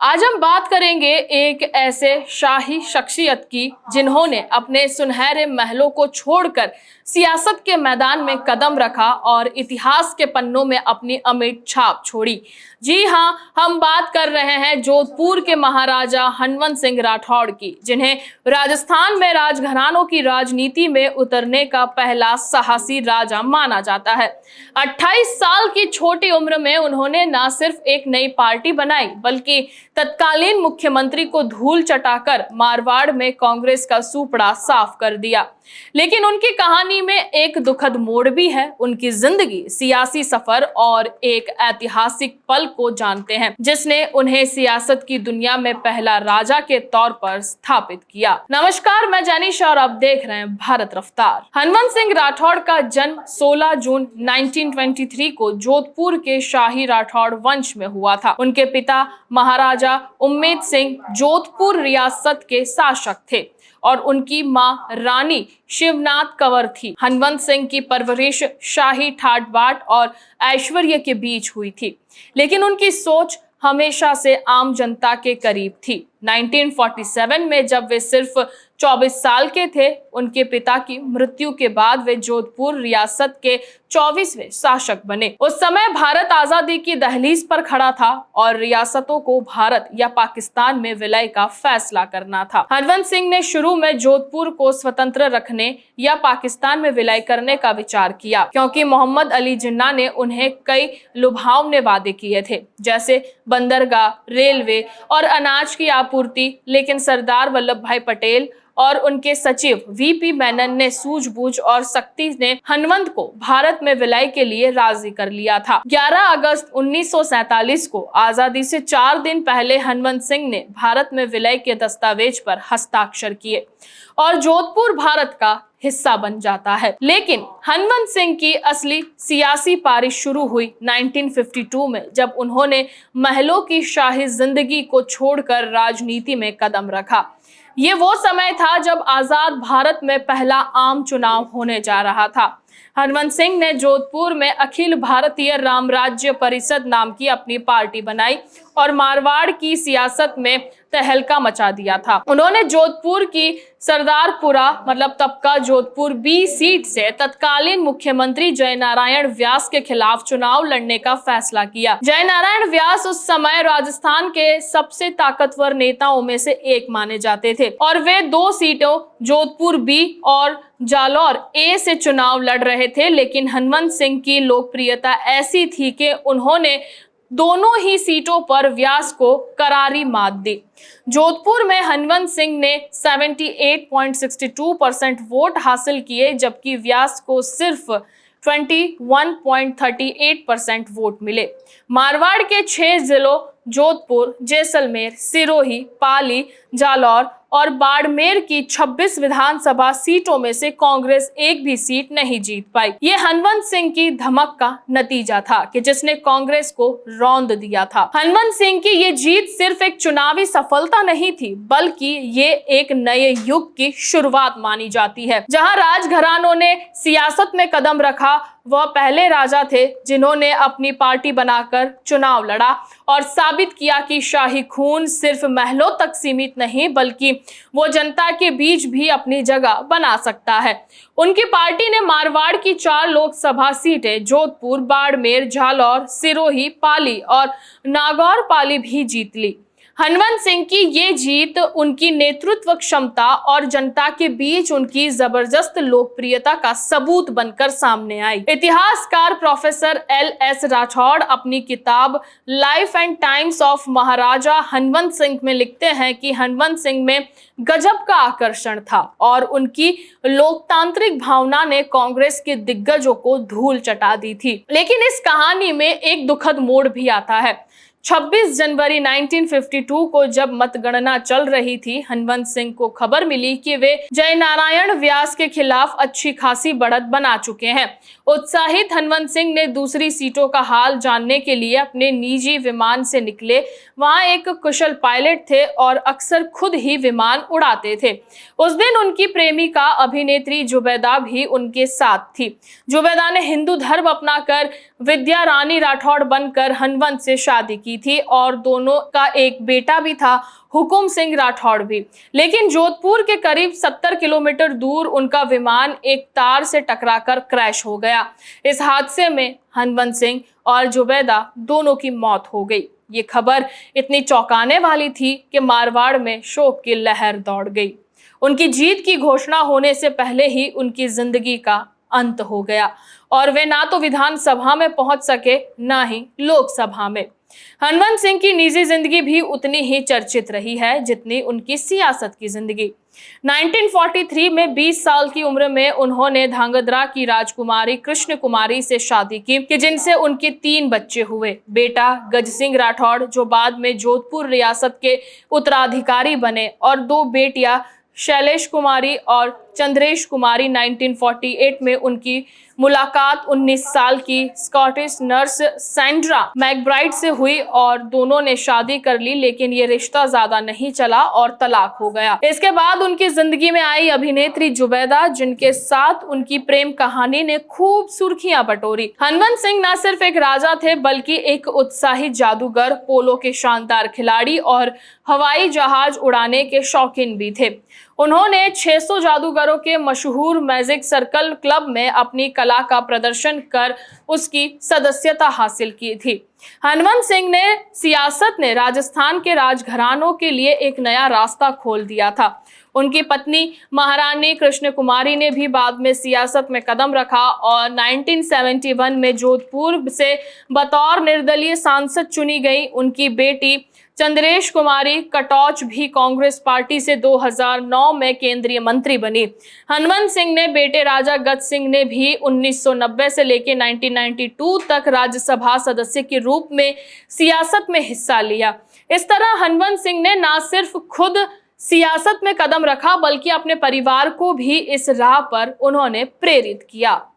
आज हम बात करेंगे एक ऐसे शाही शख्सियत की जिन्होंने अपने सुनहरे महलों को छोड़कर सियासत के मैदान में कदम रखा और इतिहास के पन्नों में अपनी अमिट छाप छोड़ी। जी हाँ, हम बात कर रहे हैं जोधपुर के महाराजा हनवंत सिंह राठौड़ की, जिन्हें राजस्थान में राजघरानों की राजनीति में उतरने का पहला साहसी राजा माना जाता है। 28 साल की छोटी उम्र में उन्होंने न सिर्फ एक नई पार्टी बनाई बल्कि तत्कालीन मुख्यमंत्री को धूल चटाकर मारवाड़ में कांग्रेस का सूपड़ा साफ कर दिया। लेकिन उनकी कहानी में एक दुखद मोड़ भी है। उनकी जिंदगी, सियासी सफर और एक ऐतिहासिक पल को जानते हैं जिसने उन्हें सियासत की दुनिया में पहला राजा के तौर पर स्थापित किया। नमस्कार, मैं जानिशा और आप देख रहे हैं भारत रफ्तार। हनवंत सिंह राठौड़ का जन्म 16 जून 1923 को जोधपुर के शाही राठौड़ वंश में हुआ था। उनके पिता महाराजा उम्मेद सिंह जोधपुर रियासत के शासक थे और उनकी मां रानी शिवनाथ कंवर थी। हनवंत सिंह की परवरिश शाही ठाट बाट और ऐश्वर्य के बीच हुई थी, लेकिन उनकी सोच हमेशा से आम जनता के करीब थी। 1947 में जब वे सिर्फ 24 साल के थे, उनके पिता की मृत्यु के बाद वे जोधपुर रियासत के 24वें शासक बने। उस समय भारत आजादी की दहलीज पर खड़ा था और रियासतों को भारत या पाकिस्तान में विलय का फैसला करना था। हनवंत सिंह ने शुरू में जोधपुर को स्वतंत्र रखने या पाकिस्तान में विलय करने का विचार किया, क्योंकि मोहम्मद अली जिन्ना ने उन्हें कई लुभावने वादे किए थे, जैसे बंदरगाह, रेलवे और अनाज की आपूर्ति। लेकिन सरदार वल्लभ भाई पटेल और उनके सचिव वीपी मेनन ने सूझबूझ और सख्ती ने हनवंत को भारत में विलय के लिए राजी कर लिया था। 11 अगस्त 1947 को आजादी से 4 दिन पहले हनवंत सिंह ने भारत में विलय के दस्तावेज पर हस्ताक्षर किए और जोधपुर भारत का हिस्सा बन जाता है। लेकिन हनवंत सिंह की असली सियासी पारी शुरू हुई 1952 में, जब उन्होंने महलों की शाही जिंदगी को छोड़कर राजनीति में कदम रखा। ये वो समय था जब आजाद भारत में पहला आम चुनाव होने जा रहा था। हनवंत सिंह ने जोधपुर में अखिल भारतीय राम राज्य परिषद नाम की अपनी पार्टी बनाई और मारवाड़ की सियासत में तहलका मचा दिया था। उन्होंने जोधपुर की सरदारपुरा मतलब तब का जोधपुर बी सीट से तत्कालीन मुख्यमंत्री जयनारायण व्यास के खिलाफ चुनाव लड़ने का फैसला किया। जयनारायण व्यास उस समय राजस्थान के सबसे ताकतवर नेताओं में से एक माने जाते थे और वे 2 सीटों जोधपुर बी और जालौर ए से चुनाव लड़ रहे थे। लेकिन हनवंत सिंह की लोकप्रियता ऐसी थी कि उन्होंने दोनों ही सीटों पर व्यास को करारी मात दी। जोधपुर में हनवंत सिंह ने 78.62% वोट हासिल किए, जबकि व्यास को सिर्फ 21.38% वोट मिले। मारवाड़ के 6 जिलों जोधपुर, जैसलमेर, सिरोही, पाली, जालौर और बाड़मेर की 26 विधानसभा सीटों में से कांग्रेस एक भी सीट नहीं जीत पाई। ये हनवंत सिंह की धमक का नतीजा था कि जिसने कांग्रेस को रौंद दिया था। हनवंत सिंह की ये जीत सिर्फ एक चुनावी सफलता नहीं थी, बल्कि ये एक नए युग की शुरुआत मानी जाती है। जहां राजघरानों ने सियासत में कदम रखा, वह पहले राजा थे जिन्होंने अपनी पार्टी बनाकर चुनाव लड़ा और साबित किया कि शाही खून सिर्फ महलों तक सीमित नहीं, बल्कि वो जनता के बीच भी अपनी जगह बना सकता है। उनकी पार्टी ने मारवाड़ की 4 लोकसभा सीटें जोधपुर, बाड़मेर, जालौर, सिरोही, पाली और नागौर पाली भी जीत ली। हनवंत सिंह की ये जीत उनकी नेतृत्व क्षमता और जनता के बीच उनकी जबरदस्त लोकप्रियता का सबूत बनकर सामने आई। इतिहासकार प्रोफेसर LS राठौड़ अपनी किताब लाइफ एंड टाइम्स ऑफ महाराजा हनवंत सिंह में लिखते हैं कि हनवंत सिंह में गजब का आकर्षण था और उनकी लोकतांत्रिक भावना ने कांग्रेस के दिग्गजों को धूल चटा दी थी। लेकिन इस कहानी में एक दुखद मोड़ भी आता है। 26 जनवरी 1952 को जब मतगणना चल रही थी, हनवंत सिंह को खबर मिली कि वे जयनारायण व्यास के खिलाफ अच्छी खासी बढ़त बना चुके हैं। उत्साहित हनवंत सिंह ने दूसरी सीटों का हाल जानने के लिए अपने निजी विमान से निकले। वहां एक कुशल पायलट थे और अक्सर खुद ही विमान उड़ाते थे। उस दिन उनकी प्रेमिका अभिनेत्री जुबैदा भी उनके साथ थी। जुबैदा ने हिंदू धर्म अपनाकर विद्या रानी राठौड़ बनकर हनवंत से शादी की की थी और दोनों का एक बेटा भी था, हुकुम सिंह राठौड़ भी। लेकिन जोधपुर के करीब 70 किलोमीटर दूर उनका विमान एक तार से टकराकर क्रैश हो गया। इस हादसे में हनवंत सिंह और जुबैदा दोनों की मौत हो गई। ये खबर इतनी चौंकाने वाली थी कि मारवाड़ में शोक की लहर दौड़ गई। उनकी जीत की घोषणा होने से पहले ही उनकी जिंदगी का अंत हो गया और वे ना तो विधानसभा में पहुंच सके, ना ही लोकसभा में। हनवंत सिंह की निजी जिंदगी भी उतनी ही चर्चित रही है जितनी उनकी सियासत की जिंदगी। 1943 में 20 साल की उम्र में उन्होंने धांगध्रा की राजकुमारी कृष्ण कुमारी से शादी की, जिनसे उनके 3 बच्चे हुए। बेटा गज सिंह राठौड़, जो बाद में जोधपुर रियासत के उत्तराधिकारी बने, और 2 बेटियां शैलेश कुमारी और चंद्रेश कुमारी। 1948 में उनकी मुलाकात 19 साल की स्कॉटिश नर्स सैंड्रा मैकब्राइड से हुई और दोनों ने शादी कर ली, लेकिन ये रिश्ता ज्यादा नहीं चला और तलाक हो गया। इसके बाद उनकी जिंदगी में आई अभिनेत्री जुबैदा, जिनके साथ उनकी प्रेम कहानी ने खूब सुर्खियां बटोरी। हनवंत सिंह न सिर्फ एक राजा थे बल्कि एक उत्साही जादूगर, पोलो के शानदार खिलाड़ी और हवाई जहाज उड़ाने के शौकीन भी थे। उन्होंने 600 जादूगरों के मशहूर मैजिक सर्कल क्लब में अपनी कला का प्रदर्शन कर उसकी सदस्यता हासिल की थी। हनवंत सिंह ने सियासत ने राजस्थान के राजघरानों के लिए एक नया रास्ता खोल दिया था। उनकी पत्नी महारानी कृष्ण कुमारी ने भी बाद में सियासत में कदम रखा और 1971 में जोधपुर से बतौर निर्दलीय सांसद चुनी गई। उनकी बेटी चंद्रेश कुमारी कटौच भी कांग्रेस पार्टी से 2009 में केंद्रीय मंत्री बनी। हनवंत सिंह ने बेटे राजा गज सिंह ने भी 1990 से लेकर 1992 तक राज्यसभा सदस्य के रूप में सियासत में हिस्सा लिया। इस तरह हनवंत सिंह ने न सिर्फ खुद सियासत में कदम रखा बल्कि अपने परिवार को भी इस राह पर उन्होंने प्रेरित किया।